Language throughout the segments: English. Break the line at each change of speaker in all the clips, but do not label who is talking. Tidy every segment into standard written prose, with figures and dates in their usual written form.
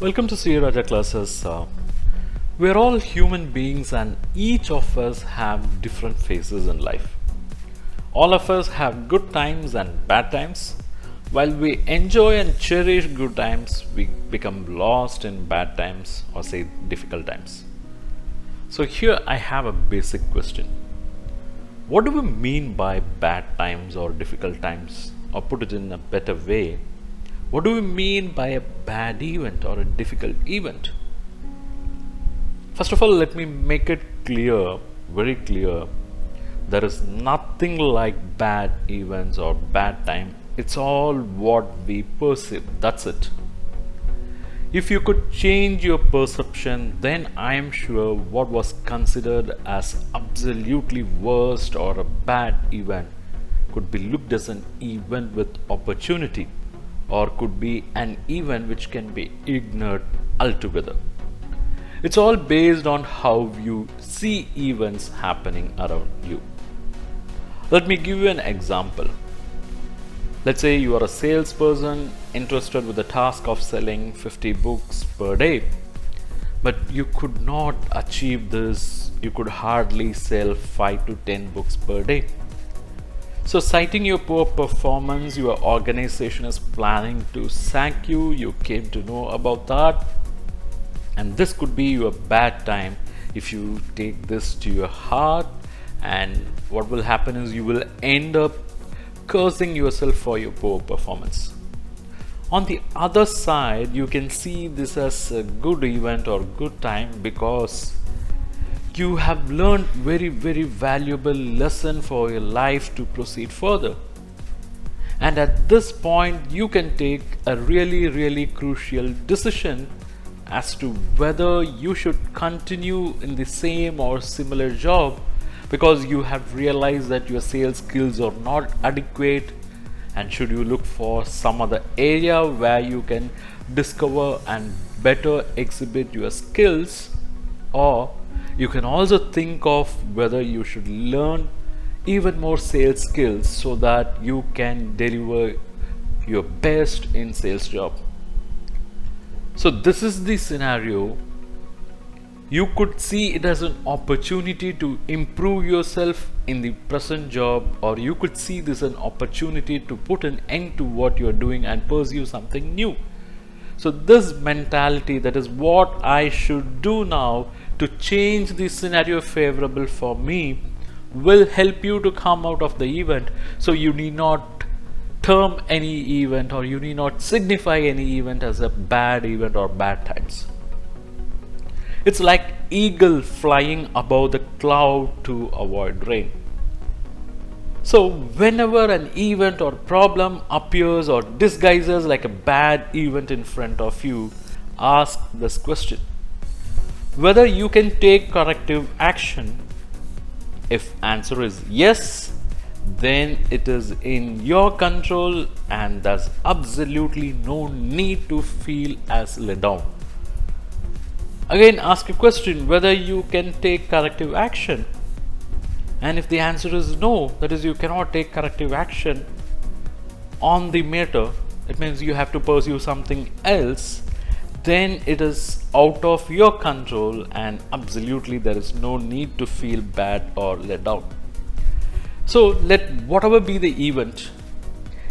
Welcome to Sri Raja classes. We're all human beings and each of us have different phases in life. All of us have good times and bad times. While we enjoy and cherish good times, we become lost in bad times or say difficult times. So here I have a basic question. What do we mean by bad times or difficult times? Or put it in a better way, what do we mean by a bad event or a difficult event? First of all, let me make it clear, very clear. There is nothing like bad events or bad time. It's all what we perceive. That's it. If you could change your perception, then I am sure what was considered as absolutely worst or a bad event could be looked as an event with opportunity, or could be an event which can be ignored altogether. It's all based on how you see events happening around you. Let me give you an example. Let's say you are a salesperson interested with the task of selling 50 books per day, but you could not achieve this. You could hardly sell 5 to 10 books per day. So, citing your poor performance, your organization is planning to sack you. You came to know about that, and this could be your bad time if you take this to your heart. And what will happen is you will end up cursing yourself for your poor performance. On the other side, you can see this as a good event or good time because you have learned very valuable lesson for your life to proceed further. And at this point, you can take a really crucial decision as to whether you should continue in the same or similar job, because you have realized that your sales skills are not adequate, and should you look for some other area where you can discover and better exhibit your skills. Or you can also think of whether you should learn even more sales skills so that you can deliver your best in sales job. So this is the scenario. You could see it as an opportunity to improve yourself in the present job, or you could see this as an opportunity to put an end to what you are doing and pursue something new. So this mentality, that is what I should do now to change the scenario favorable for me, will help you to come out of the event. So you need not term any event, or you need not signify any event as a bad event or bad times. It's like eagle flying above the cloud to avoid rain. So whenever an event or problem appears or disguises like a bad event in front of you, ask this question: whether you can take corrective action. If answer is yes, then it is in your control and there's absolutely no need to feel as let down. Again, ask a question whether you can take corrective action. And if the answer is no, that is, you cannot take corrective action on the matter, it means you have to pursue something else, then it is out of your control and absolutely there is no need to feel bad or let down. So let whatever be the event,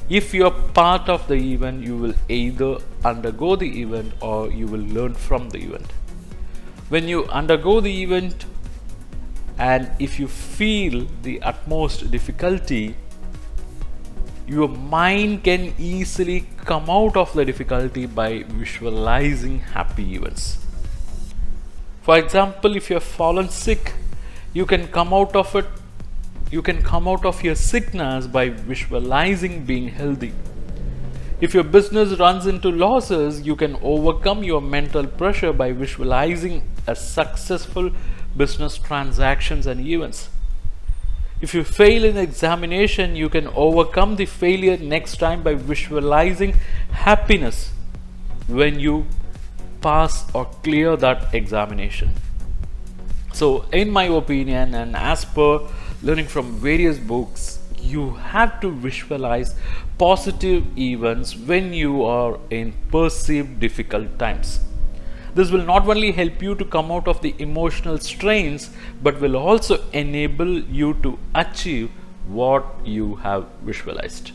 if you are part of the event, you will either undergo the event or you will learn from the event. When you undergo the event, and if you feel the utmost difficulty, your mind can easily come out of the difficulty by visualizing happy events. For example, if you have fallen sick, you can come out of it. You can come out of your sickness by visualizing being healthy. If your business runs into losses, you can overcome your mental pressure by visualizing a successful business transactions and events. If you fail in examination, you can overcome the failure next time by visualizing happiness when you pass or clear that examination. So in my opinion, and as per learning from various books, you have to visualize positive events when you are in perceived difficult times. This will not only help you to come out of the emotional strains, but will also enable you to achieve what you have visualized.